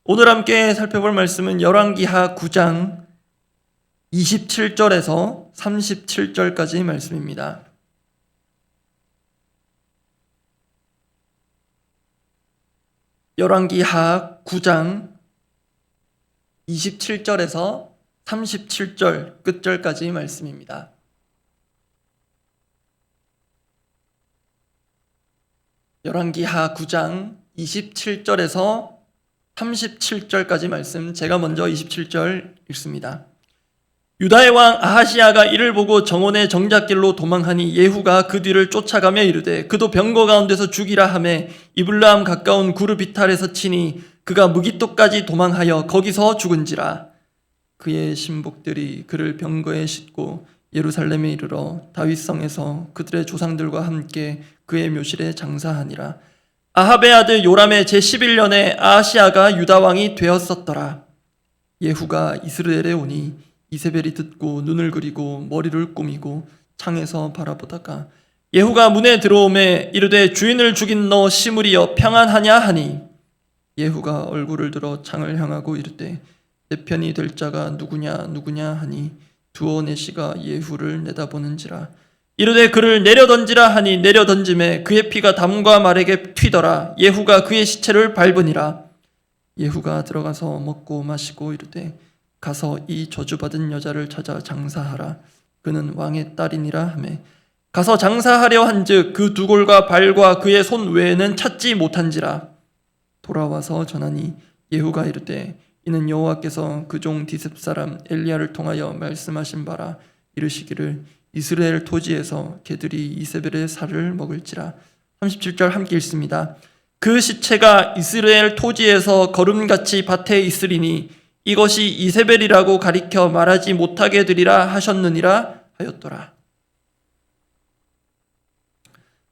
오늘 함께 살펴볼 말씀은 열왕기하 9장 27절에서 37절까지 말씀입니다. 열왕기하 9장 27절에서 37절 끝절까지 말씀입니다. 열왕기하 9장 27절에서 37절까지 말씀, 제가 먼저 27절 읽습니다. 유다의 왕 아하시야가 이를 보고 정원의 정잣길로 도망하니 예후가 그 뒤를 쫓아가며 이르되 그도 병거 가운데서 죽이라 하매 이블람 가까운 구르비탈에서 치니 그가 무기토까지 도망하여 거기서 죽은지라. 그의 신복들이 그를 병거에 싣고 예루살렘에 이르러 다윗성에서 그들의 조상들과 함께 그의 묘실에 장사하니라. 아합의 아들 요람의 제11년에 아하시야가 유다왕이 되었었더라. 예후가 이스라엘에 오니 이세벨이 듣고 눈을 그리고 머리를 꾸미고 창에서 바라보다가 예후가 문에 들어오매 이르되 주인을 죽인 너 시므리여 평안하냐 하니 예후가 얼굴을 들어 창을 향하고 이르되 내 편이 될 자가 누구냐 하니 두어 내시가 예후를 내다보는지라. 이르되 그를 내려던지라 하니 내려던짐에 그의 피가 담과 말에게 튀더라. 예후가 그의 시체를 밟으니라. 예후가 들어가서 먹고 마시고 이르되 가서 이 저주받은 여자를 찾아 장사하라. 그는 왕의 딸이니라 하매 가서 장사하려 한즉 그 두골과 발과 그의 손 외에는 찾지 못한지라. 돌아와서 전하니 예후가 이르되 이는 여호와께서 그 종 디습 사람 엘리야를 통하여 말씀하신 바라. 이르시기를 이스라엘 토지에서 개들이 이세벨의 살을 먹을지라. 37절 함께 읽습니다. 그 시체가 이스라엘 토지에서 거름같이 밭에 있으리니 이것이 이세벨이라고 가리켜 말하지 못하게 되리라 하셨느니라 하였더라.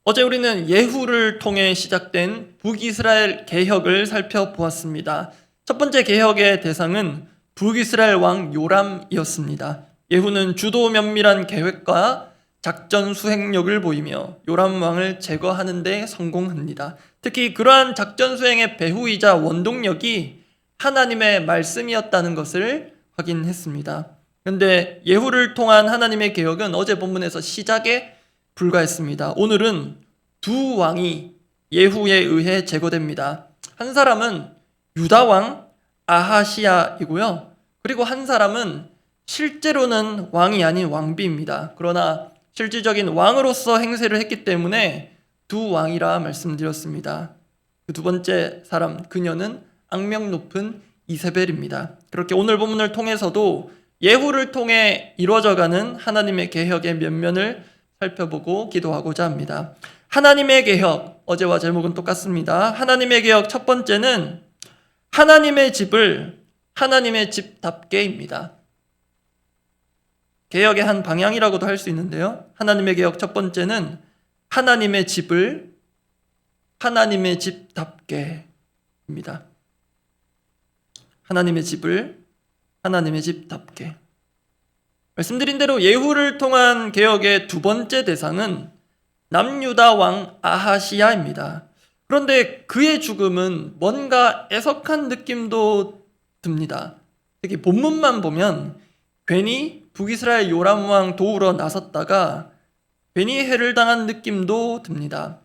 어제 우리는 예후를 통해 시작된 북이스라엘 개혁을 살펴보았습니다. 첫 번째 개혁의 대상은 북이스라엘 왕 요람이었습니다. 예후는 주도 면밀한 계획과 작전 수행력을 보이며 요람 왕을 제거하는 데 성공합니다. 특히 그러한 작전 수행의 배후이자 원동력이 하나님의 말씀이었다는 것을 확인했습니다. 그런데 예후를 통한 하나님의 개혁은 어제 본문에서 시작에 불과했습니다. 오늘은 두 왕이 예후에 의해 제거됩니다. 한 사람은 유다 왕 아하시야이고요. 그리고 한 사람은 실제로는 왕이 아닌 왕비입니다. 그러나 실질적인 왕으로서 행세를 했기 때문에 두 왕이라 말씀드렸습니다. 그 두 번째 사람, 그녀는 악명 높은 이세벨입니다. 그렇게 오늘 본문을 통해서도 예후를 통해 이루어져가는 하나님의 개혁의 면면을 살펴보고 기도하고자 합니다. 하나님의 개혁, 어제와 제목은 똑같습니다. 하나님의 개혁 첫 번째는 하나님의 집을 하나님의 집답게입니다. 개혁의 한 방향이라고도 할 수 있는데요. 하나님의 개혁 첫 번째는 하나님의 집을 하나님의 집답게입니다. 하나님의 집을 하나님의 집답게. 말씀드린 대로 예후를 통한 개혁의 두 번째 대상은 남유다 왕 아하시야입니다. 그런데 그의 죽음은 뭔가 애석한 느낌도 듭니다. 특히 본문만 보면 괜히 북이스라엘 요람 왕 도우러 나섰다가 괜히 해를 당한 느낌도 듭니다.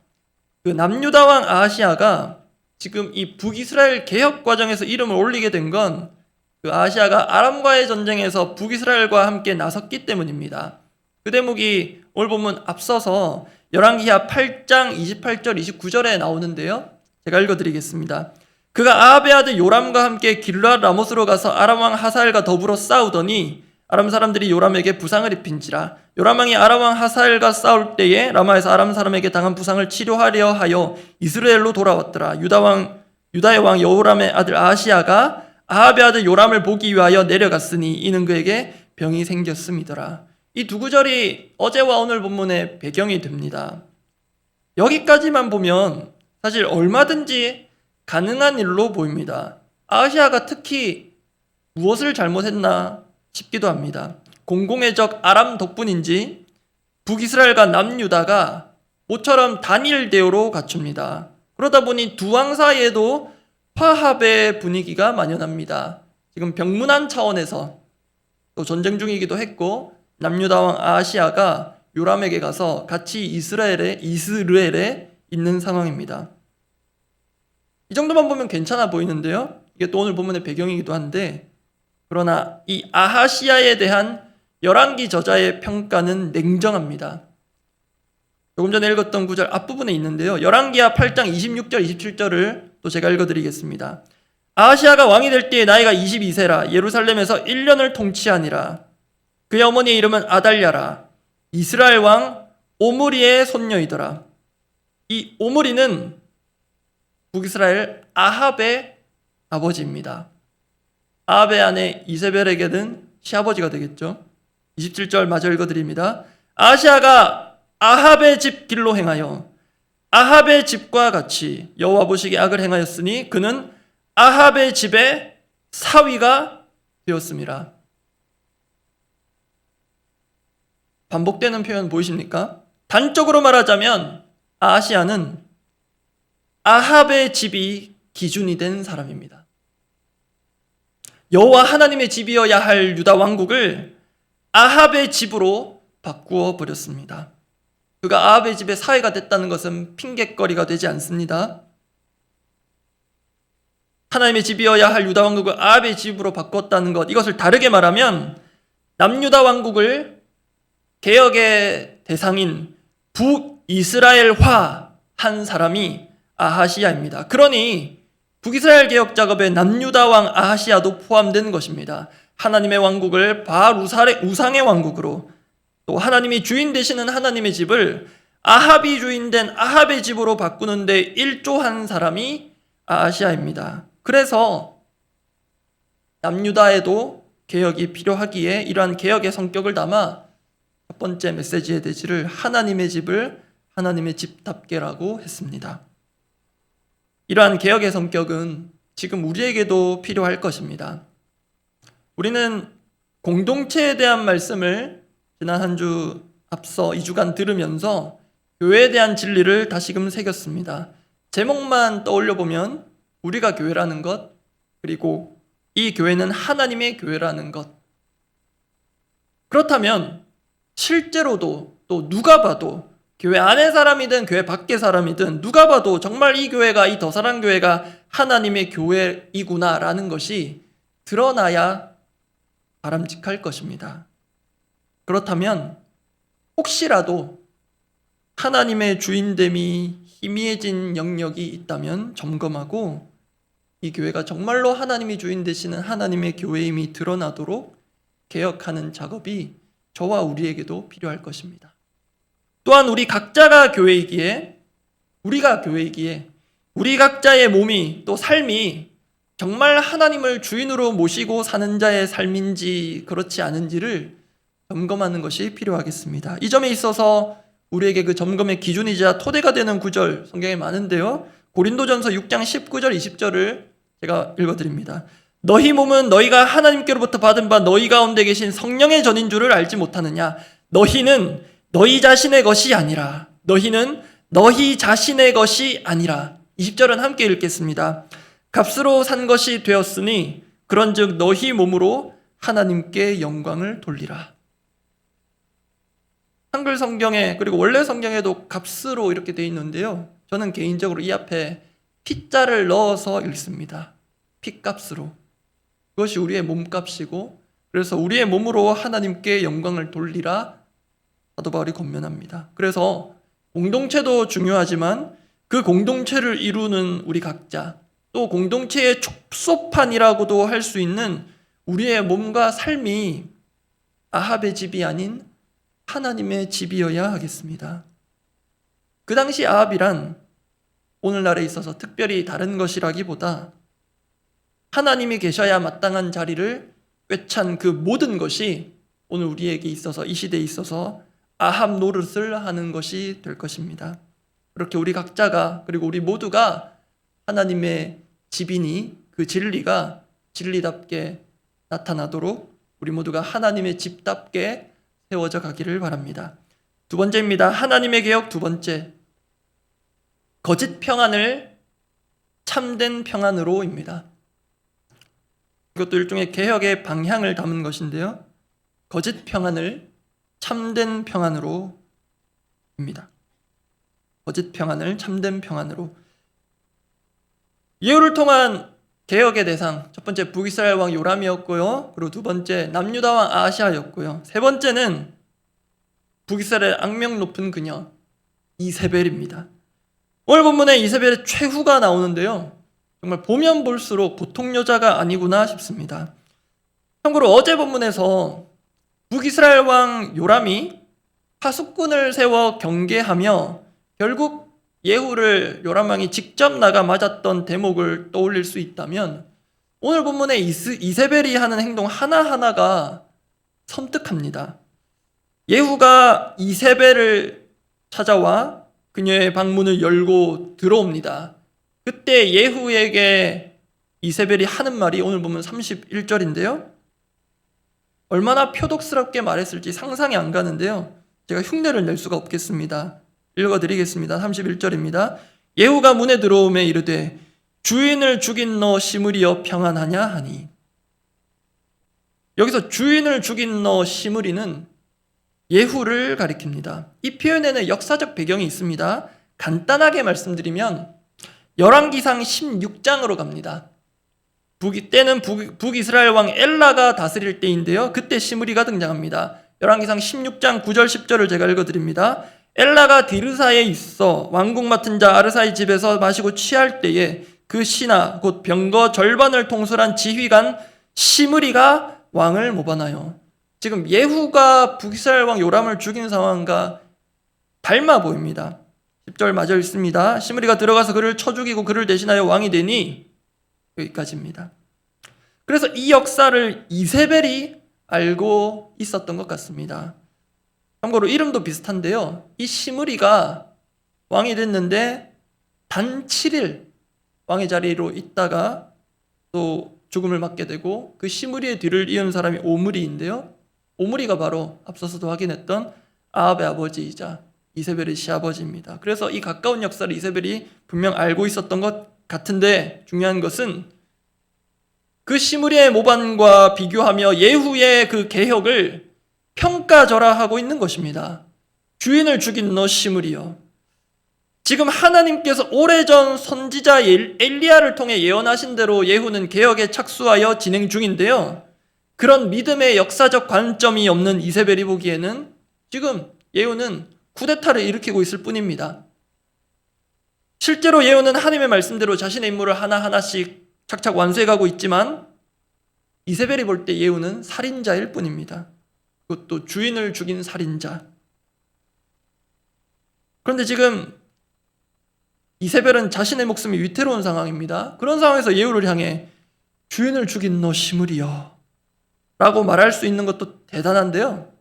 그 남유다 왕 아하시야가 지금 이 북이스라엘 개혁 과정에서 이름을 올리게 된 건 그 아하시야가 아람과의 전쟁에서 북이스라엘과 함께 나섰기 때문입니다. 그 대목이 오늘 보면 앞서서 열왕기하 8장 28절 29절에 나오는데요. 제가 읽어드리겠습니다. 그가 아합의 아들 요람과 함께 길르앗 라못으로 가서 아람 왕 하사엘과 더불어 싸우더니 아람 사람들이 요람에게 부상을 입힌지라. 요람 왕이 아람 왕 하사엘과 싸울 때에 라마에서 아람 사람에게 당한 부상을 치료하려 하여 이스라엘로 돌아왔더라. 유다의 왕 여호람의 아들 아하시야가 아합의 아들 요람을 보기 위하여 내려갔으니 이는 그에게 병이 생겼음이더라. 이 두 구절이 어제와 오늘 본문의 배경이 됩니다. 여기까지만 보면 사실 얼마든지 가능한 일로 보입니다. 아하시야가 특히 무엇을 잘못했나 싶기도 합니다. 공공의 적 아람 덕분인지 북이스라엘과 남유다가 모처럼 단일 대우로 갖춥니다. 그러다 보니 두 왕 사이에도 화합의 분위기가 만연합니다. 지금 병문안 차원에서 또 전쟁 중이기도 했고 남유다 왕 아하시아가 요람에게 가서 같이 이스라엘에 있는 상황입니다. 이 정도만 보면 괜찮아 보이는데요. 이게 또 오늘 본문의 배경이기도 한데, 그러나 이 아하시아에 대한 열왕기 저자의 평가는 냉정합니다. 조금 전에 읽었던 구절 앞부분에 있는데요. 열왕기하 8장 26절 27절을 또 제가 읽어드리겠습니다. 아하시아가 왕이 될 때에 나이가 22세라. 예루살렘에서 1년을 통치하니라. 그의 어머니의 이름은 아달랴라. 이스라엘 왕 오므리의 손녀이더라. 이 오므리는 북이스라엘 아합의 아버지입니다. 아합의 아내 이세벨에게는 시아버지가 되겠죠. 27절 마저 읽어드립니다. 아하시아가 아합의 집 길로 행하여 아합의 집과 같이 여호와 보시기에 악을 행하였으니 그는 아합의 집의 사위가 되었습니다. 반복되는 표현 보이십니까? 단적으로 말하자면 아하시아는 아합의 집이 기준이 된 사람입니다. 여호와 하나님의 집이어야 할 유다 왕국을 아합의 집으로 바꾸어 버렸습니다. 그가 아합의 집의 사위가 됐다는 것은 핑곗거리가 되지 않습니다. 하나님의 집이어야 할 유다 왕국을 아합의 집으로 바꿨다는 것, 이것을 다르게 말하면 남유다 왕국을 개혁의 대상인 북이스라엘화 한 사람이 아하시아입니다. 그러니 북이스라엘 개혁 작업에 남유다 왕 아하시아도 포함된 것입니다. 하나님의 왕국을 바알 우상의 왕국으로, 또 하나님이 주인 되시는 하나님의 집을 아합이 주인된 아합의 집으로 바꾸는데 일조한 사람이 아하시아입니다. 그래서 남유다에도 개혁이 필요하기에 이러한 개혁의 성격을 담아 첫 번째 메시지의 대지를 하나님의 집을 하나님의 집답게라고 했습니다. 이러한 개혁의 성격은 지금 우리에게도 필요할 것입니다. 우리는 공동체에 대한 말씀을 지난 한 주 앞서 2주간 들으면서 교회에 대한 진리를 다시금 새겼습니다. 제목만 떠올려 보면 우리가 교회라는 것, 그리고 이 교회는 하나님의 교회라는 것. 그렇다면 실제로도 또 누가 봐도 교회 안의 사람이든 교회 밖의 사람이든 누가 봐도 정말 이 교회가, 이 더사랑 교회가 하나님의 교회이구나라는 것이 드러나야 바람직할 것입니다. 그렇다면 혹시라도 하나님의 주인됨이 희미해진 영역이 있다면 점검하고 이 교회가 정말로 하나님이 주인 되시는 하나님의 교회임이 드러나도록 개혁하는 작업이 저와 우리에게도 필요할 것입니다. 또한 우리 각자가 교회이기에, 우리가 교회이기에 우리 각자의 몸이 또 삶이 정말 하나님을 주인으로 모시고 사는 자의 삶인지 그렇지 않은지를 점검하는 것이 필요하겠습니다. 이 점에 있어서 우리에게 그 점검의 기준이자 토대가 되는 구절 성경에 많은데요. 고린도전서 6장 19절 20절을 제가 읽어드립니다. 너희 몸은 너희가 하나님께로부터 받은 바 너희 가운데 계신 성령의 전인 줄을 알지 못하느냐. 너희는 너희 자신의 것이 아니라, 너희는 너희 자신의 것이 아니라. 20절은 함께 읽겠습니다. 값으로 산 것이 되었으니 그런즉 너희 몸으로 하나님께 영광을 돌리라. 한글 성경에, 그리고 원래 성경에도 값으로 이렇게 되어 있는데요. 저는 개인적으로 이 앞에 피자를 넣어서 읽습니다. 피값으로. 그것이 우리의 몸값이고, 그래서 우리의 몸으로 하나님께 영광을 돌리라 사도 바울이 권면합니다. 그래서 공동체도 중요하지만 그 공동체를 이루는 우리 각자, 또 공동체의 촉소판이라고도 할 수 있는 우리의 몸과 삶이 아합의 집이 아닌 하나님의 집이어야 하겠습니다. 그 당시 아합이란 오늘날에 있어서 특별히 다른 것이라기보다 하나님이 계셔야 마땅한 자리를 꿰찬 그 모든 것이 오늘 우리에게 있어서, 이 시대에 있어서 아합 노릇을 하는 것이 될 것입니다. 그렇게 우리 각자가, 그리고 우리 모두가 하나님의 집이니 그 진리가 진리답게 나타나도록 우리 모두가 하나님의 집답게 세워져 가기를 바랍니다. 두 번째입니다. 하나님의 개혁 두 번째. 거짓 평안을 참된 평안으로입니다. 이것도 일종의 개혁의 방향을 담은 것인데요. 거짓 평안을 참된 평안으로입니다. 거짓 평안을 참된 평안으로. 예후를 통한 개혁의 대상, 첫 번째 북이스라엘 왕 요람이었고요. 그리고 두 번째 남유다 왕 아하시아였고요. 세 번째는 북이스라엘 악명 높은 그녀 이세벨입니다. 오늘 본문에 이세벨의 최후가 나오는데요. 정말 보면 볼수록 보통 여자가 아니구나 싶습니다. 참고로 어제 본문에서 북이스라엘 왕 요람이 파수꾼을 세워 경계하며 결국 예후를 요람 왕이 직접 나가 맞았던 대목을 떠올릴 수 있다면 오늘 본문에 이세벨이 하는 행동 하나하나가 섬뜩합니다. 예후가 이세벨을 찾아와 그녀의 방문을 열고 들어옵니다. 그때 예후에게 이세벨이 하는 말이 오늘 보면 31절인데요. 얼마나 표독스럽게 말했을지 상상이 안 가는데요. 제가 흉내를 낼 수가 없겠습니다. 읽어드리겠습니다. 31절입니다. 예후가 문에 들어오매 이르되 주인을 죽인 너 시므리여 평안하냐 하니. 여기서 주인을 죽인 너 시므리는 예후를 가리킵니다. 이 표현에는 역사적 배경이 있습니다. 간단하게 말씀드리면 열왕기상 16장으로 갑니다. 때는 북이스라엘 왕 엘라가 다스릴 때인데요. 그때 시므리가 등장합니다. 열왕기상 16장 9절 10절을 제가 읽어드립니다. 엘라가 디르사에 있어 왕궁 맡은 자 아르사의 집에서 마시고 취할 때에 그 신하 곧 병거 절반을 통솔한 지휘관 시므리가 왕을 모반하여. 지금 예후가 북이스라엘 왕 요람을 죽인 상황과 닮아 보입니다. 10절 마저 읽습니다. 시므리가 들어가서 그를 쳐 죽이고 그를 대신하여 왕이 되니. 여기까지입니다. 그래서 이 역사를 이세벨이 알고 있었던 것 같습니다. 참고로 이름도 비슷한데요. 이 시므리가 왕이 됐는데 단 7일 왕의 자리로 있다가 또 죽음을 맞게 되고 그 시므리의 뒤를 이은 사람이 오므리인데요. 오므리가 바로 앞서서도 확인했던 아합의 아버지이자 이세벨의 시아버지입니다. 그래서 이 가까운 역사를 이세벨이 분명 알고 있었던 것 같은데 중요한 것은 그 시므리의 모반과 비교하며 예후의 그 개혁을 평가절하하고 있는 것입니다. 주인을 죽인 너 시므리여. 지금 하나님께서 오래전 선지자 엘리야를 통해 예언하신 대로 예후는 개혁에 착수하여 진행 중인데요. 그런 믿음의 역사적 관점이 없는 이세벨이 보기에는 지금 예후는 쿠데타를 일으키고 있을 뿐입니다. 실제로 예후는 하나님의 말씀대로 자신의 임무를 하나하나씩 착착 완수해가고 있지만 이세벨이 볼 때 예후는 살인자일 뿐입니다. 그것도 주인을 죽인 살인자. 그런데 지금 이세벨은 자신의 목숨이 위태로운 상황입니다. 그런 상황에서 예후를 향해 주인을 죽인 너 시므리여 라고 말할 수 있는 것도 대단한데요.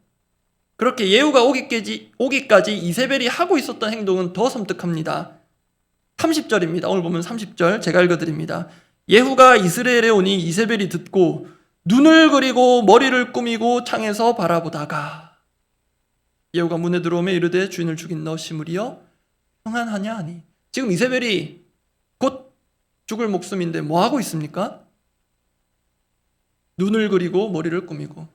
그렇게 예후가 오기까지 이세벨이 하고 있었던 행동은 더 섬뜩합니다. 30절입니다. 오늘 보면 30절 제가 읽어드립니다. 예후가 이스라엘에 오니 이세벨이 듣고 눈을 그리고 머리를 꾸미고 창에서 바라보다가 예후가 문에 들어오매 이르되 주인을 죽인 너 시므리여 평안하냐 하니. 지금 이세벨이 곧 죽을 목숨인데 뭐 하고 있습니까? 눈을 그리고 머리를 꾸미고.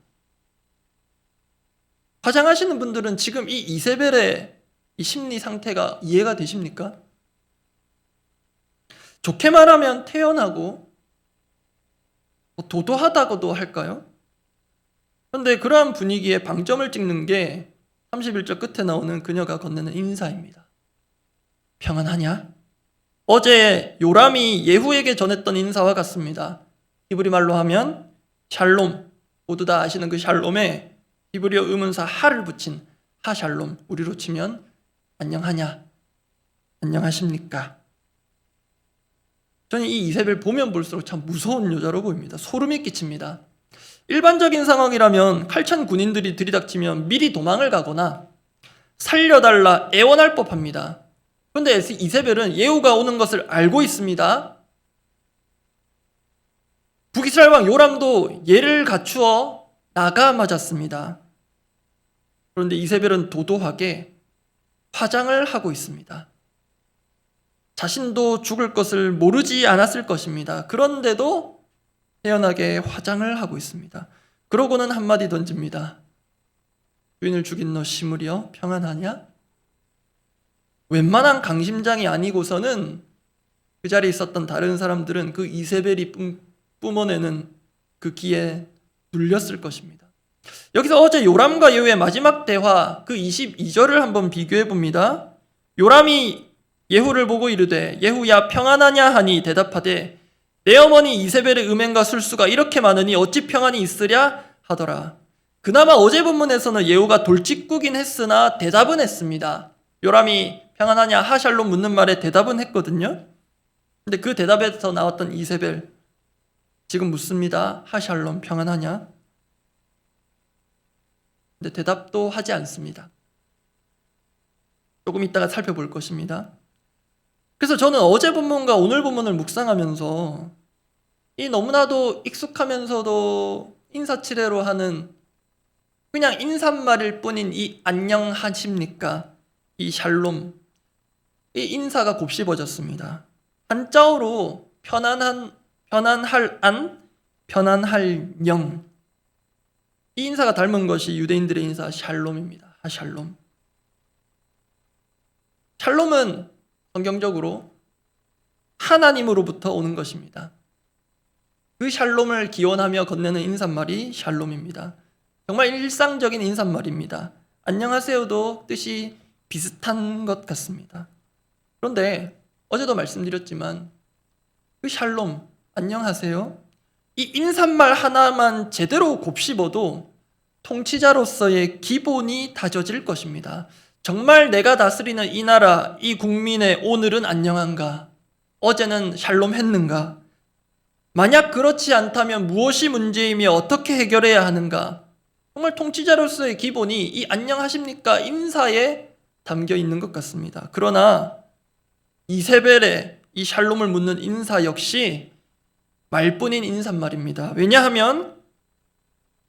화장하시는 분들은 지금 이 이세벨의 이 심리 상태가 이해가 되십니까? 좋게 말하면 태연하고 도도하다고도 할까요? 그런데 그러한 분위기에 방점을 찍는 게 31절 끝에 나오는 그녀가 건네는 인사입니다. 평안하냐? 어제 요람이 예후에게 전했던 인사와 같습니다. 히브리 말로 하면 샬롬, 모두 다 아시는 그 샬롬에 히브리어 의문사 하를 붙인 하샬롬, 우리로 치면 안녕하냐? 안녕하십니까? 저는 이 이세벨 보면 볼수록 참 무서운 여자로 보입니다. 소름이 끼칩니다. 일반적인 상황이라면 칼찬 군인들이 들이닥치면 미리 도망을 가거나 살려달라 애원할 법합니다. 그런데 이세벨은 예후가 오는 것을 알고 있습니다. 북이스라엘 왕 요람도 예를 갖추어 나가 맞았습니다. 그런데 이세벨은 도도하게 화장을 하고 있습니다. 자신도 죽을 것을 모르지 않았을 것입니다. 그런데도 태연하게 화장을 하고 있습니다. 그러고는 한마디 던집니다. 주인을 죽인 너 시므리여 평안하냐? 웬만한 강심장이 아니고서는 그 자리에 있었던 다른 사람들은 그 이세벨이 뿜어내는 그 기에 눌렸을 것입니다. 여기서 어제 요람과 예후의 마지막 대화 그 22절을 한번 비교해 봅니다. 요람이 예후를 보고 이르되 예후야 평안하냐 하니 대답하되 내 어머니 이세벨의 음행과 술수가 이렇게 많으니 어찌 평안이 있으랴 하더라. 그나마 어제 본문에서는 예후가 돌직구긴 했으나 대답은 했습니다. 요람이 평안하냐 하샬롬 묻는 말에 대답은 했거든요. 근데 그 대답에서 나왔던 이세벨 지금 묻습니다. 하샬롬 평안하냐? 근데 대답도 하지 않습니다. 조금 이따가 살펴볼 것입니다. 그래서 저는 어제 본문과 오늘 본문을 묵상하면서 이 너무나도 익숙하면서도 인사치레로 하는 그냥 인사말일 뿐인 이 안녕하십니까? 이 샬롬, 이 인사가 곱씹어졌습니다. 한자어로 편안할 안, 편안할 영. 이 인사가 닮은 것이 유대인들의 인사 샬롬입니다. 하샬롬. 샬롬은 성경적으로 하나님으로부터 오는 것입니다. 그 샬롬을 기원하며 건네는 인사말이 샬롬입니다. 정말 일상적인 인사말입니다. 안녕하세요도 뜻이 비슷한 것 같습니다. 그런데 어제도 말씀드렸지만 그 샬롬, 안녕하세요, 이 인사말 하나만 제대로 곱씹어도 통치자로서의 기본이 다져질 것입니다. 정말 내가 다스리는 이 나라, 이 국민의 오늘은 안녕한가? 어제는 샬롬 했는가? 만약 그렇지 않다면 무엇이 문제이며 어떻게 해결해야 하는가? 정말 통치자로서의 기본이 이 안녕하십니까? 인사에 담겨 있는 것 같습니다. 그러나 이세벨의 이 샬롬을 묻는 인사 역시 말뿐인 인사말입니다. 왜냐하면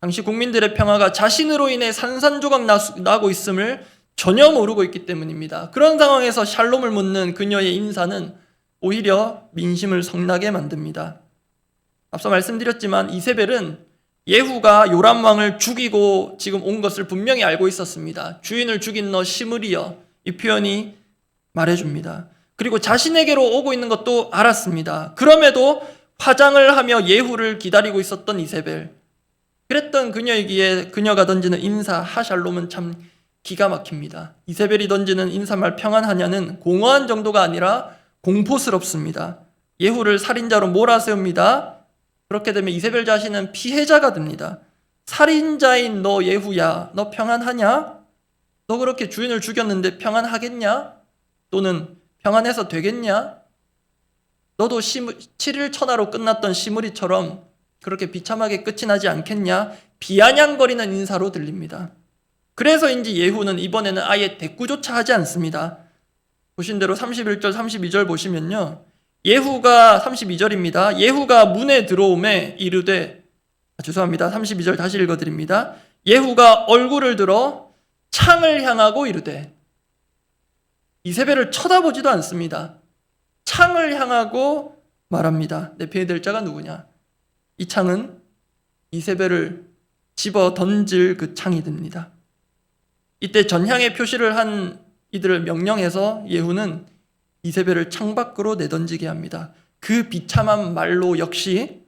당시 국민들의 평화가 자신으로 인해 산산조각 나고 있음을 전혀 모르고 있기 때문입니다. 그런 상황에서 샬롬을 묻는 그녀의 인사는 오히려 민심을 성나게 만듭니다. 앞서 말씀드렸지만 이세벨은 예후가 요람 왕을 죽이고 지금 온 것을 분명히 알고 있었습니다. 주인을 죽인 너 시므리여, 이 표현이 말해줍니다. 그리고 자신에게로 오고 있는 것도 알았습니다. 그럼에도 화장을 하며 예후를 기다리고 있었던 이세벨. 그랬던 그녀이기에 그녀가 던지는 인사 하샬롬은 참 기가 막힙니다. 이세벨이 던지는 인사말 평안하냐는 공허한 정도가 아니라 공포스럽습니다. 예후를 살인자로 몰아세웁니다. 그렇게 되면 이세벨 자신은 피해자가 됩니다. 살인자인 너 예후야, 너 평안하냐? 너 그렇게 주인을 죽였는데 평안하겠냐? 또는 평안해서 되겠냐? 너도 7일 천하로 끝났던 시므리처럼 그렇게 비참하게 끝이 나지 않겠냐? 비아냥거리는 인사로 들립니다. 그래서인지 예후는 이번에는 아예 대꾸조차 하지 않습니다. 보신 대로 31절, 32절 보시면요. 예후가 32절입니다. 예후가 문에 들어오매 이르되, 죄송합니다. 32절 다시 읽어드립니다. 예후가 얼굴을 들어 창을 향하고 이르되, 이세벨을 쳐다보지도 않습니다. 창을 향하고 말합니다. 내 피해 될 자가 누구냐? 이 창은 이세벨을 집어 던질 그 창이 됩니다. 이때 전향의 표시를 한 이들을 명령해서 예후는 이세벨을 창밖으로 내던지게 합니다. 그 비참한 말로 역시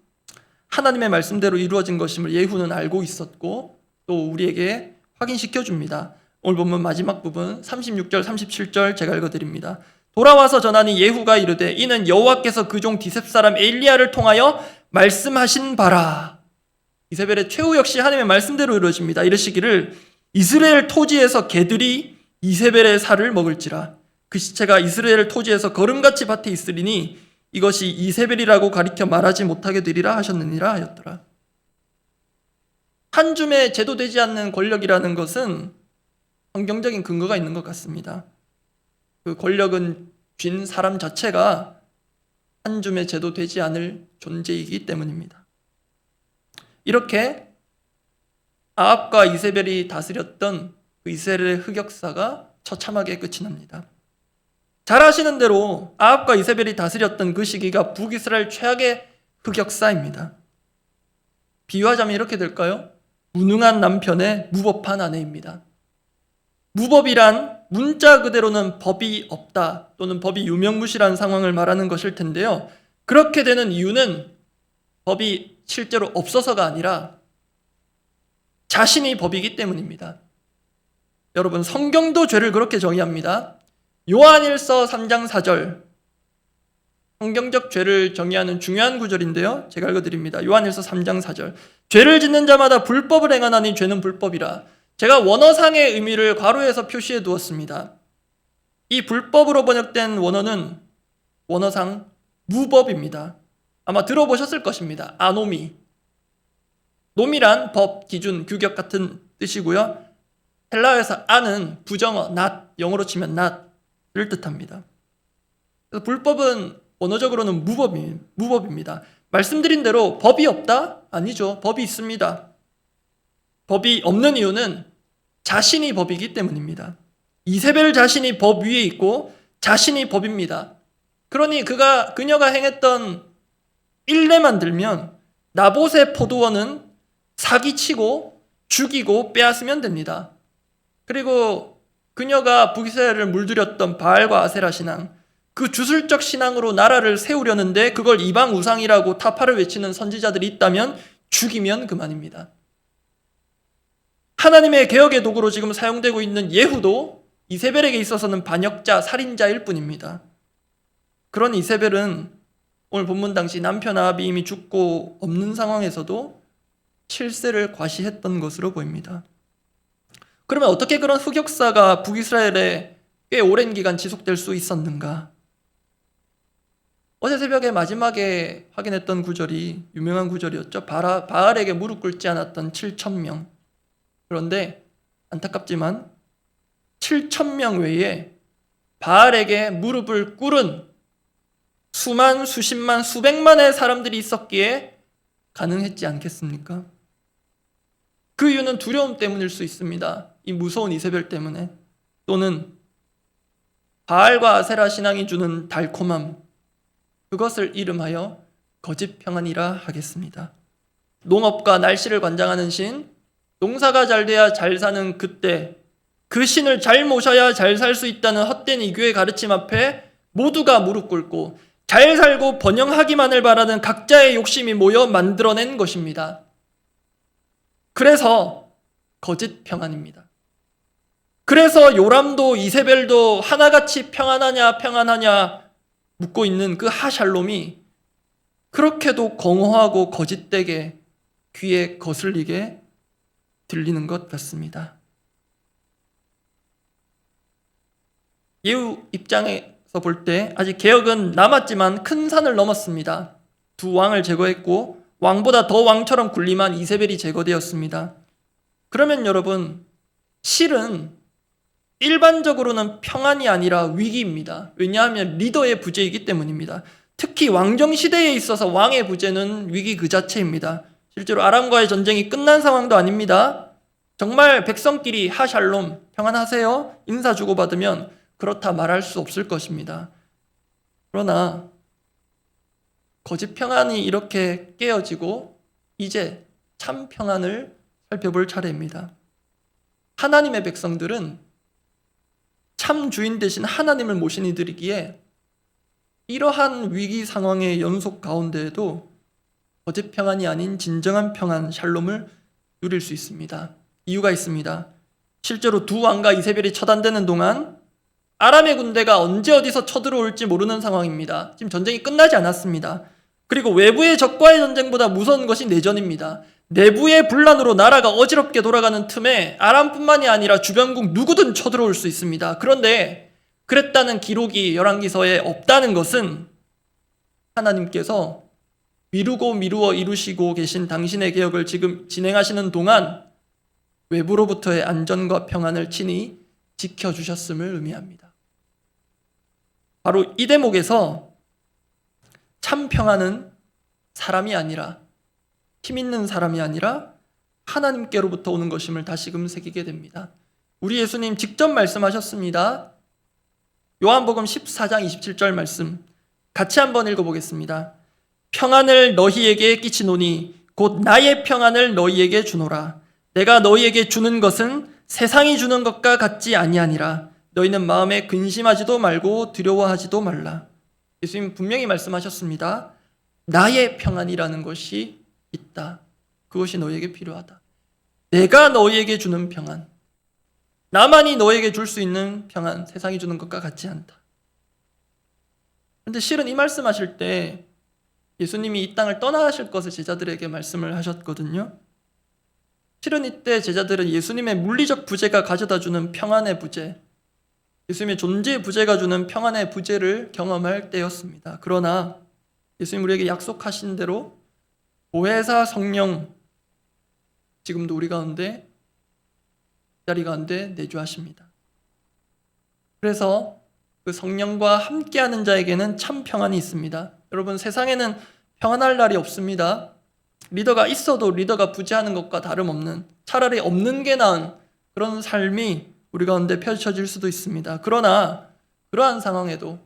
하나님의 말씀대로 이루어진 것임을 예후는 알고 있었고 또 우리에게 확인시켜 줍니다. 오늘 본문 마지막 부분 36절 37절 제가 읽어드립니다. 돌아와서 전하니 예후가 이르되 이는 여호와께서 그 종 디셉 사람 엘리야를 통하여 말씀하신 바라. 이세벨의 최후 역시 하나님의 말씀대로 이루어집니다. 이르시기를 이스라엘 토지에서 개들이 이세벨의 살을 먹을지라. 그 시체가 이스라엘 토지에서 거름같이 밭에 있으리니 이것이 이세벨이라고 가리켜 말하지 못하게 되리라 하셨느니라 하였더라. 한 줌에 제도되지 않는 권력이라는 것은 성경적인 근거가 있는 것 같습니다. 그 권력은 쥔 사람 자체가 한 줌에 제도되지 않을 존재이기 때문입니다. 이렇게 아합과 이세벨이 다스렸던 그 이스라엘의 흑역사가 처참하게 끝이 납니다. 잘 아시는 대로 아합과 이세벨이 다스렸던 그 시기가 북이스라엘 최악의 흑역사입니다. 비유하자면 이렇게 될까요? 무능한 남편의 무법한 아내입니다. 무법이란 문자 그대로는 법이 없다 또는 법이 유명무실한 상황을 말하는 것일 텐데요. 그렇게 되는 이유는 법이 실제로 없어서가 아니라 자신이 법이기 때문입니다. 여러분, 성경도 죄를 그렇게 정의합니다. 요한일서 3장 4절, 성경적 죄를 정의하는 중요한 구절인데요. 제가 읽어드립니다. 요한일서 3장 4절. 죄를 짓는 자마다 불법을 행하나니 죄는 불법이라. 제가 원어상의 의미를 괄호해서 표시해 두었습니다. 이 불법으로 번역된 원어는 원어상 무법입니다. 아마 들어보셨을 것입니다. 아노미. 노미란 법, 기준, 규격 같은 뜻이고요. 헬라어에서 아는 부정어, not, 영어로 치면 not을 뜻합니다. 그래서 불법은 원어적으로는 무법입니다. 말씀드린 대로 법이 없다? 아니죠. 법이 있습니다. 법이 없는 이유는 자신이 법이기 때문입니다. 이세벨 자신이 법 위에 있고 자신이 법입니다. 그러니 그녀가 행했던 일례만 들면 나봇의 포도원은 사기치고 죽이고 빼앗으면 됩니다. 그리고 그녀가 북이스라엘을 물들였던 바알과 아세라 신앙, 그 주술적 신앙으로 나라를 세우려는데 그걸 이방 우상이라고 타파를 외치는 선지자들이 있다면 죽이면 그만입니다. 하나님의 개혁의 도구로 지금 사용되고 있는 예후도 이세벨에게 있어서는 반역자, 살인자일 뿐입니다. 그런 이세벨은 오늘 본문 당시 남편 아합이 이미 죽고 없는 상황에서도 칠세를 과시했던 것으로 보입니다. 그러면 어떻게 그런 흑역사가 북이스라엘에 꽤 오랜 기간 지속될 수 있었는가? 어제 새벽에 마지막에 확인했던 구절이 유명한 구절이었죠. 바알에게 무릎 꿇지 않았던 7,000명. 그런데 안타깝지만 7,000명 외에 바알에게 무릎을 꿇은 수만, 수십만, 수백만의 사람들이 있었기에 가능했지 않겠습니까? 그 이유는 두려움 때문일 수 있습니다. 이 무서운 이세벨 때문에, 또는 바알과 아세라 신앙이 주는 달콤함, 그것을 이름하여 거짓 평안이라 하겠습니다. 농업과 날씨를 관장하는 신, 농사가 잘 돼야 잘 사는 그때 그 신을 잘 모셔야 잘 살 수 있다는 헛된 이교의 가르침 앞에 모두가 무릎 꿇고 잘 살고 번영하기만을 바라는 각자의 욕심이 모여 만들어낸 것입니다. 그래서 거짓 평안입니다. 그래서 요람도 이세벨도 하나같이 평안하냐 묻고 있는 그 하샬롬이 그렇게도 공허하고 거짓되게 귀에 거슬리게 들리는 것 같습니다. 예후 입장에서 볼 때 아직 개혁은 남았지만 큰 산을 넘었습니다. 두 왕을 제거했고 왕보다 더 왕처럼 군림한 이세벨이 제거되었습니다. 그러면 여러분, 실은 일반적으로는 평안이 아니라 위기입니다. 왜냐하면 리더의 부재이기 때문입니다. 특히 왕정시대에 있어서 왕의 부재는 위기 그 자체입니다. 실제로 아람과의 전쟁이 끝난 상황도 아닙니다. 정말 백성끼리 하샬롬, 평안하세요? 인사 주고받으면 그렇다 말할 수 없을 것입니다. 그러나 거짓 평안이 이렇게 깨어지고 이제 참 평안을 살펴볼 차례입니다. 하나님의 백성들은 참 주인 되신 하나님을 모신 이들이기에 이러한 위기 상황의 연속 가운데에도 거짓 평안이 아닌 진정한 평안, 샬롬을 누릴 수 있습니다. 이유가 있습니다. 실제로 두 왕과 이세벨이 처단되는 동안 아람의 군대가 언제 어디서 쳐들어올지 모르는 상황입니다. 지금 전쟁이 끝나지 않았습니다. 그리고 외부의 적과의 전쟁보다 무서운 것이 내전입니다. 내부의 분란으로 나라가 어지럽게 돌아가는 틈에 아람뿐만이 아니라 주변국 누구든 쳐들어올 수 있습니다. 그런데 그랬다는 기록이 열왕기서에 없다는 것은 하나님께서 미루어 이루시고 계신 당신의 개혁을 지금 진행하시는 동안 외부로부터의 안전과 평안을 친히 지켜주셨음을 의미합니다. 바로 이 대목에서 참 평안은 사람이 아니라, 힘 있는 사람이 아니라 하나님께로부터 오는 것임을 다시금 새기게 됩니다. 우리 예수님 직접 말씀하셨습니다. 요한복음 14장 27절 말씀 같이 한번 읽어보겠습니다. 평안을 너희에게 끼치노니 곧 나의 평안을 너희에게 주노라. 내가 너희에게 주는 것은 세상이 주는 것과 같지 아니하니라. 너희는 마음에 근심하지도 말고 두려워하지도 말라. 예수님 분명히 말씀하셨습니다. 나의 평안이라는 것이 있다. 그것이 너희에게 필요하다. 내가 너희에게 주는 평안, 나만이 너희에게 줄 수 있는 평안, 세상이 주는 것과 같지 않다. 그런데 실은 이 말씀하실 때 예수님이 이 땅을 떠나실 것을 제자들에게 말씀을 하셨거든요. 실은 이때 제자들은 예수님의 물리적 부재가 가져다주는 평안의 부재, 예수님의 존재의 부재가 주는 평안의 부재를 경험할 때였습니다. 그러나 예수님 우리에게 약속하신 대로 보혜사 성령 지금도 우리 가운데 자리 가운데 내주하십니다. 그래서 그 성령과 함께하는 자에게는 참 평안이 있습니다. 여러분, 세상에는 평안할 날이 없습니다. 리더가 있어도 리더가 부재하는 것과 다름없는, 차라리 없는 게 나은 그런 삶이 우리 가운데 펼쳐질 수도 있습니다. 그러나 그러한 상황에도,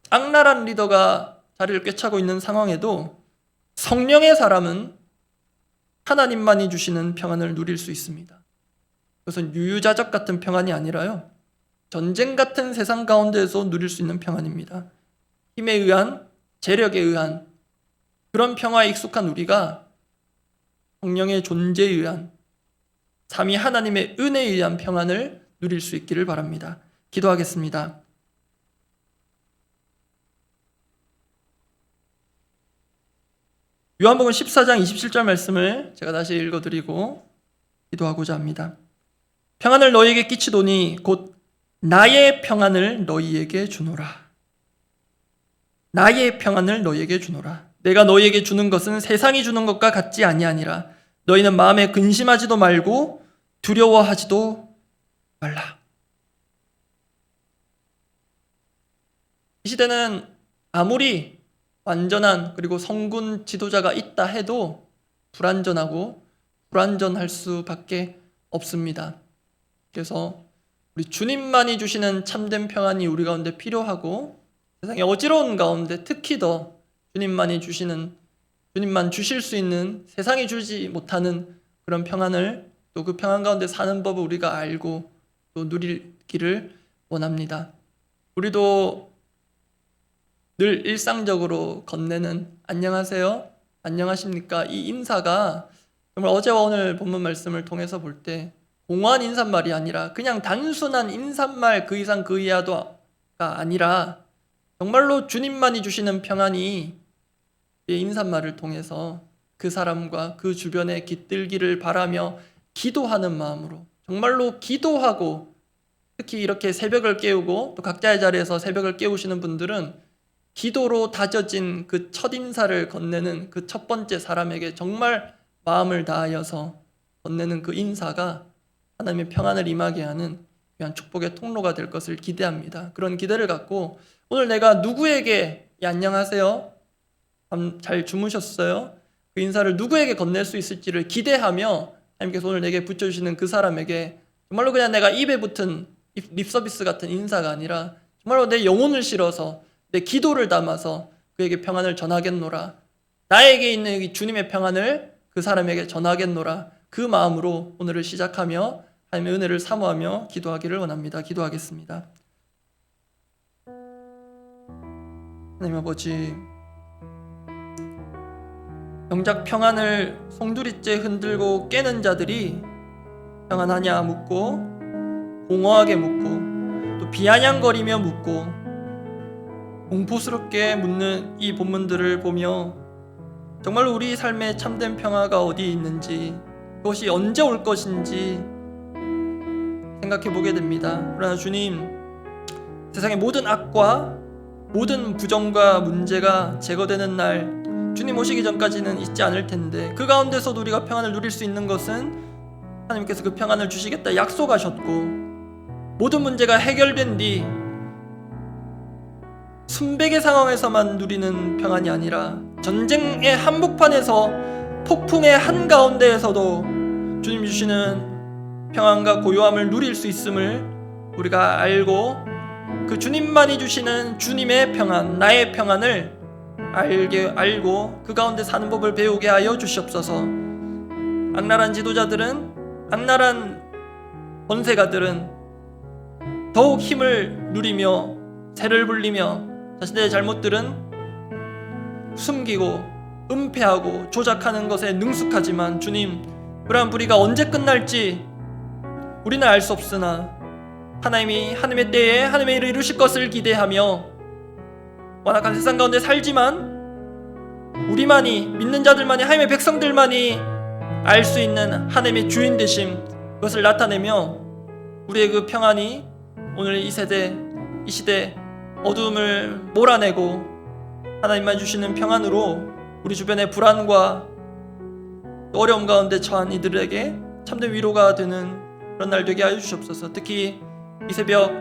악랄한 리더가 자리를 꿰차고 있는 상황에도 성령의 사람은 하나님만이 주시는 평안을 누릴 수 있습니다. 그것은 유유자적 같은 평안이 아니라요, 전쟁 같은 세상 가운데에서 누릴 수 있는 평안입니다. 힘에 의한, 재력에 의한 그런 평화에 익숙한 우리가 성령의 존재에 의한, 삼위 하나님의 은혜에 의한 평안을 누릴 수 있기를 바랍니다. 기도하겠습니다. 요한복음 14장 27절 말씀을 제가 다시 읽어드리고 기도하고자 합니다. 평안을 너희에게 끼치도니 곧 나의 평안을 너희에게 주노라. 나의 평안을 너희에게 주노라. 내가 너희에게 주는 것은 세상이 주는 것과 같지 아니하니라. 너희는 마음에 근심하지도 말고 두려워하지도 말라. 이 시대는 아무리 완전한 그리고 성군 지도자가 있다 해도 불완전하고 불완전할 수밖에 없습니다. 그래서 우리 주님만이 주시는 참된 평안이 우리 가운데 필요하고, 세상의 어지러운 가운데 특히 더 주님만이 주시는, 주님만 주실 수 있는, 세상이 주지 못하는 그런 평안을, 또 그 평안 가운데 사는 법을 우리가 알고 또 누리기를 원합니다. 우리도 늘 일상적으로 건네는 안녕하세요, 안녕하십니까, 이 인사가 정말 어제와 오늘 본문 말씀을 통해서 볼 때 공허한 인사말이 아니라 그냥 단순한 인사말, 그 이상 그 이하가 아니라 정말로 주님만이 주시는 평안이 이 인사말을 통해서 그 사람과 그 주변에 깃들기를 바라며 기도하는 마음으로, 정말로 기도하고, 특히 이렇게 새벽을 깨우고 또 각자의 자리에서 새벽을 깨우시는 분들은 기도로 다져진 그 첫 인사를 건네는 그 첫 번째 사람에게 정말 마음을 다하여서 건네는 그 인사가 하나님의 평안을 임하게 하는 귀한 축복의 통로가 될 것을 기대합니다. 그런 기대를 갖고 오늘 내가 누구에게 안녕하세요, 잘 주무셨어요, 그 인사를 누구에게 건넬 수 있을지를 기대하며 하나님께서 오늘 내게 붙여주시는 그 사람에게 정말로 그냥 내가 입에 붙은 립서비스 같은 인사가 아니라 정말로 내 영혼을 실어서 내 기도를 담아서 그에게 평안을 전하겠노라. 나에게 있는 이 주님의 평안을 그 사람에게 전하겠노라. 그 마음으로 오늘을 시작하며 하나님의 은혜를 사모하며 기도하기를 원합니다. 기도하겠습니다. 하나님 아버지, 정작 평안을 송두리째 흔들고 깨는 자들이 평안하냐 묻고, 공허하게 묻고, 또 비아냥거리며 묻고, 공포스럽게 묻는 이 본문들을 보며 정말로 우리 삶의 참된 평화가 어디 있는지, 그것이 언제 올 것인지 생각해 보게 됩니다. 그러나 주님, 세상의 모든 악과 모든 부정과 문제가 제거되는 날, 주님 오시기 전까지는 있지 않을 텐데, 그 가운데서도 우리가 평안을 누릴 수 있는 것은 하나님께서 그 평안을 주시겠다 약속하셨고, 모든 문제가 해결된 뒤 순백의 상황에서만 누리는 평안이 아니라 전쟁의 한복판에서, 폭풍의 한가운데에서도 주님 주시는 평안과 고요함을 누릴 수 있음을 우리가 알고 그 주님만이 주시는 주님의 평안, 나의 평안을 알고 그 가운데 사는 법을 배우게 하여 주시옵소서. 악랄한 지도자들은, 악랄한 권세가들은 더욱 힘을 누리며 세를 불리며 자신들의 잘못들은 숨기고 은폐하고 조작하는 것에 능숙하지만 주님, 그러한 불의가 언제 끝날지 우리는 알 수 없으나 하나님이 하나님의 때에 하나님의 일을 이루실 것을 기대하며 완악한 세상 가운데 살지만 우리만이, 믿는 자들만이, 하나님의 백성들만이 알 수 있는 하나님의 주인 되심, 그것을 나타내며 우리의 그 평안이 오늘 이 세대, 이 시대 어두움을 몰아내고 하나님만 주시는 평안으로 우리 주변의 불안과 어려움 가운데 처한 이들에게 참된 위로가 되는 그런 날 되게 하여 주시옵소서. 특히 이 새벽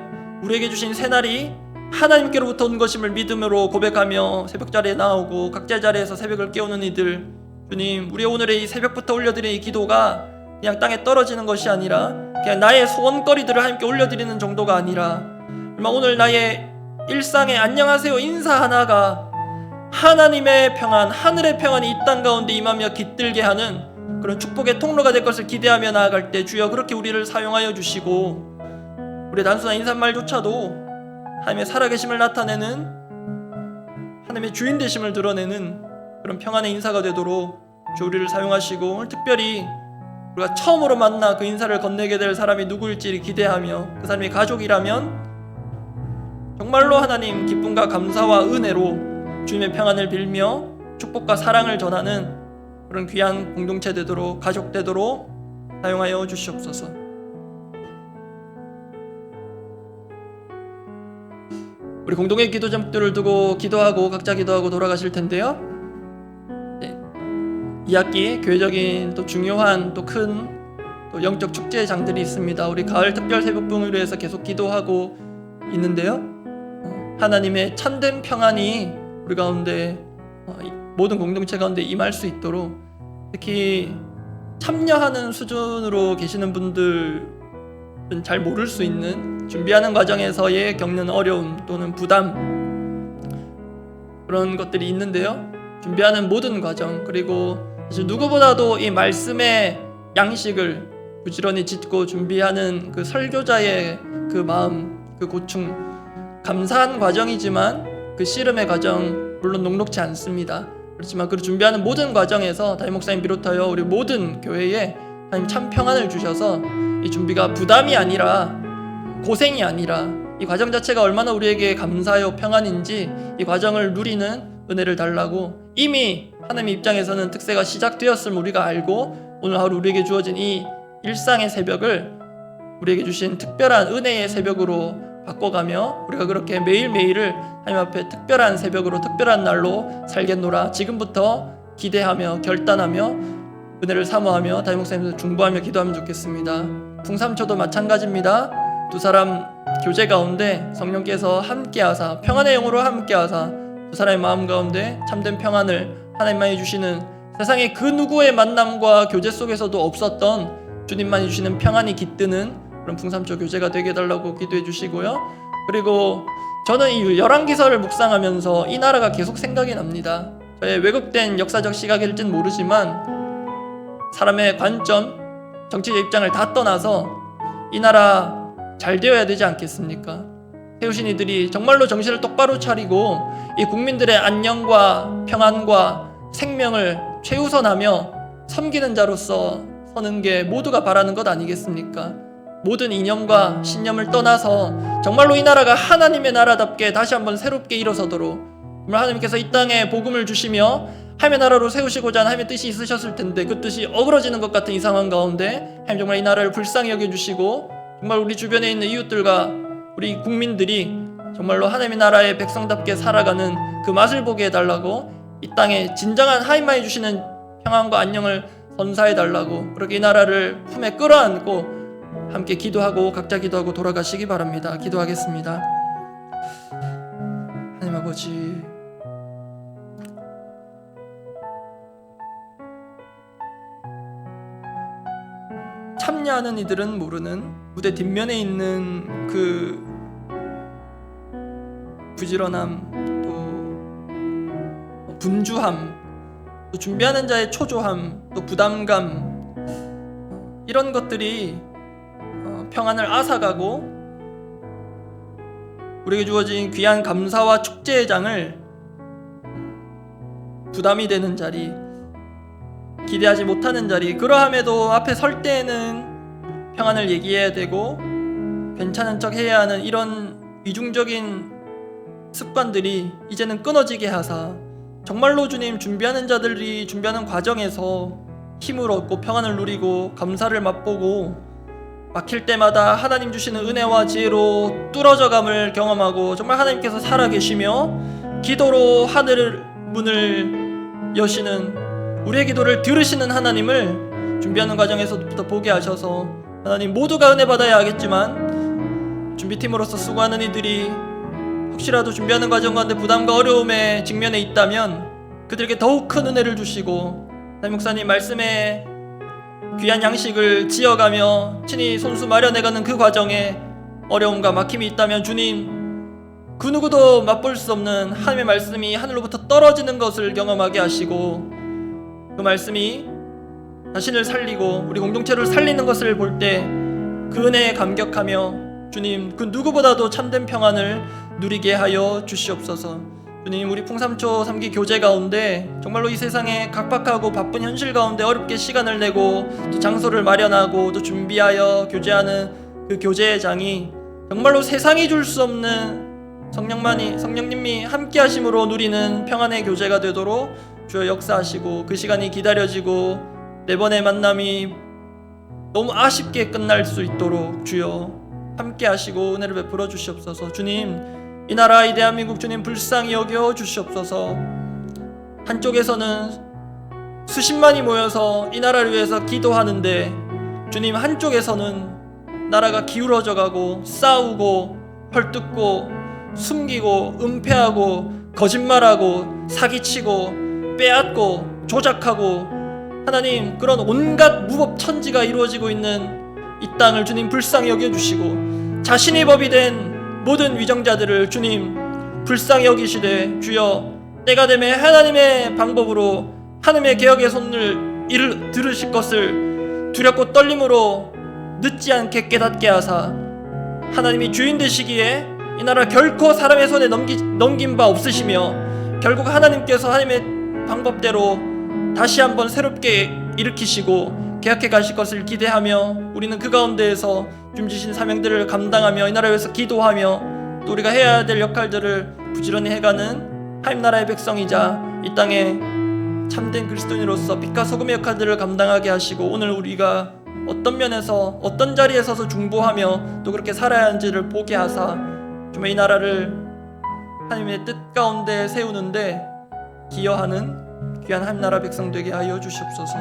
우리에게 주신 새날이 하나님께로부터 온 것임을 믿음으로 고백하며 새벽 자리에 나오고 각자의 자리에서 새벽을 깨우는 이들, 주님, 우리 오늘의 이 새벽부터 올려드리는 이 기도가 그냥 땅에 떨어지는 것이 아니라 그냥 나의 소원거리들을 하나님께 올려드리는 정도가 아니라 오늘 나의 일상의 안녕하세요 인사 하나가 하나님의 평안, 하늘의 평안이 이 땅 가운데 임하며 깃들게 하는 그런 축복의 통로가 될 것을 기대하며 나아갈 때 주여 그렇게 우리를 사용하여 주시고 우리의 단순한 인사말조차도 하나님의 살아계심을 나타내는, 하나님의 주인 되심을 드러내는 그런 평안의 인사가 되도록 주 우리를 사용하시고 오늘 특별히 우리가 처음으로 만나 그 인사를 건네게 될 사람이 누구일지 기대하며 그 사람이 가족이라면 정말로 하나님 기쁨과 감사와 은혜로 주님의 평안을 빌며 축복과 사랑을 전하는 그런 귀한 공동체 되도록, 가족 되도록 사용하여 주시옵소서. 우리 공동의 기도 제목들을 두고 기도하고 각자 기도하고 돌아가실 텐데요. 네. 이 학기 교회적인 또 중요한 또 큰 또 영적 축제의 장들이 있습니다. 우리 가을 특별 새벽봉을 위해서 계속 기도하고 있는데요. 하나님의 참된 평안이 우리 가운데 모든 공동체 가운데 임할 수 있도록 특히 참여하는 수준으로 계시는 분들은 잘 모를 수 있는 준비하는 과정에서의 겪는 어려움 또는 부담 그런 것들이 있는데요. 준비하는 모든 과정 그리고 사실 누구보다도 이 말씀의 양식을 부지런히 짓고 준비하는 그 설교자의 그 마음, 그 고충 감사한 과정이지만 그 씨름의 과정 물론 녹록지 않습니다. 그렇지만 그 준비하는 모든 과정에서 담임 목사님 비롯하여 우리 모든 교회에 하나님 참 평안을 주셔서 이 준비가 부담이 아니라 고생이 아니라 이 과정 자체가 얼마나 우리에게 감사요 평안인지 이 과정을 누리는 은혜를 달라고 이미 하나님의 입장에서는 특세가 시작되었음을 우리가 알고 오늘 하루 우리에게 주어진 이 일상의 새벽을 우리에게 주신 특별한 은혜의 새벽으로 바꿔가며 우리가 그렇게 매일매일을 하나님 앞에 특별한 새벽으로 특별한 날로 살겠노라. 지금부터 기대하며 결단하며 은혜를 사모하며 담임 목사님들 중보하며 기도하면 좋겠습니다. 풍삼초도 마찬가지입니다. 두 사람 교제 가운데 성령께서 함께하사 평안의 영으로 함께하사 두 사람의 마음 가운데 참된 평안을 하나님만이 주시는 세상의 그 누구의 만남과 교제 속에서도 없었던 주님만이 주시는 평안이 깃드는 그런 풍삼초 교제가 되게 해달라고 기도해 주시고요. 그리고 저는 이 열왕기서를 묵상하면서 이 나라가 계속 생각이 납니다. 저의 왜곡된 역사적 시각일진 모르지만 사람의 관점, 정치적 입장을 다 떠나서 이 나라 잘 되어야 되지 않겠습니까? 세우신 이들이 정말로 정신을 똑바로 차리고 이 국민들의 안녕과 평안과 생명을 최우선하며 섬기는 자로서 서는 게 모두가 바라는 것 아니겠습니까? 모든 이념과 신념을 떠나서 정말로 이 나라가 하나님의 나라답게 다시 한번 새롭게 일어서도록 정말 하나님께서 이 땅에 복음을 주시며 하나님의 나라로 세우시고자 하는 하나님의 뜻이 있으셨을 텐데 그 뜻이 어그러지는 것 같은 이 상황 가운데 하나님 정말 이 나라를 불쌍히 여겨주시고 정말 우리 주변에 있는 이웃들과 우리 국민들이 정말로 하나님의 나라의 백성답게 살아가는 그 맛을 보게 해달라고 이 땅에 진정한 하나님만이 주시는 평안과 안녕을 선사해달라고 그렇게 이 나라를 품에 끌어안고 함께 기도하고 각자 기도하고 돌아가시기 바랍니다. 기도하겠습니다. 하나님 아버지, 참여하는 이들은 모르는 무대 뒷면에 있는 그 부지런함, 또 분주함, 또 준비하는 자의 초조함, 또 부담감, 이런 것들이 평안을 앗아가고 우리에게 주어진 귀한 감사와 축제의 장을 부담이 되는 자리, 기대하지 못하는 자리, 그러함에도 앞에 설 때에는 평안을 얘기해야 되고 괜찮은 척 해야 하는 이런 이중적인 습관들이 이제는 끊어지게 하사 정말로 주님 준비하는 자들이 준비하는 과정에서 힘을 얻고 평안을 누리고 감사를 맛보고 막힐 때마다 하나님 주시는 은혜와 지혜로 뚫어져감을 경험하고 정말 하나님께서 살아계시며 기도로 하늘 문을 여시는 우리의 기도를 들으시는 하나님을 준비하는 과정에서부터 보게 하셔서 하나님 모두가 은혜 받아야 하겠지만 준비팀으로서 수고하는 이들이 혹시라도 준비하는 과정 가운데 부담과 어려움에 직면해 있다면 그들에게 더욱 큰 은혜를 주시고 담임 목사님 말씀에 귀한 양식을 지어가며 친히 손수 마련해가는 그 과정에 어려움과 막힘이 있다면 주님 그 누구도 맛볼 수 없는 하나님의 말씀이 하늘로부터 떨어지는 것을 경험하게 하시고 그 말씀이 자신을 살리고 우리 공동체를 살리는 것을 볼 때 그 은혜에 감격하며 주님 그 누구보다도 참된 평안을 누리게 하여 주시옵소서. 주님 우리 풍삼초 3기 교제 가운데 정말로 이 세상에 각박하고 바쁜 현실 가운데 어렵게 시간을 내고 또 장소를 마련하고 또 준비하여 교제하는 그 교제의 장이 정말로 세상이 줄 수 없는 성령님이 함께 하심으로 누리는 평안의 교제가 되도록 주여 역사하시고 그 시간이 기다려지고 네 번의 만남이 너무 아쉽게 끝날 수 있도록 주여 함께 하시고 은혜를 베풀어 주시옵소서. 주님 이 나라 이 대한민국 주님 불쌍히 여겨 주시옵소서. 한쪽에서는 수십만이 모여서 이 나라를 위해서 기도하는데 주님 한쪽에서는 나라가 기울어져 가고 싸우고 헐뜯고 숨기고 은폐하고 거짓말하고 사기치고 빼앗고 조작하고 하나님 그런 온갖 무법 천지가 이루어지고 있는 이 땅을 주님 불쌍히 여겨주시고 자신의 법이 된 모든 위정자들을 주님 불쌍히 여기시되 주여 때가 되매 하나님의 방법으로 하나님의 개혁의 손을 들으실 것을 두렵고 떨림으로 늦지 않게 깨닫게 하사 하나님이 주인 되시기에 이 나라 결코 사람의 손에 넘긴 바 없으시며 결국 하나님께서 하나님의 방법대로 다시 한번 새롭게 일으키시고 계약해 가실 것을 기대하며 우리는 그 가운데에서 주님 주신 사명들을 감당하며 이 나라를 위해서 기도하며 또 우리가 해야 될 역할들을 부지런히 해가는 하나님 나라의 백성이자 이 땅에 참된 그리스도인으로서 빛과 소금의 역할들을 감당하게 하시고 오늘 우리가 어떤 면에서 어떤 자리에 서서 중보하며 또 그렇게 살아야 하는지를 보게 하사 정말 이 나라를 하나님의 뜻 가운데 세우는데 기여하는 귀한 하나님 나라 백성 되게 하여 주시옵소서.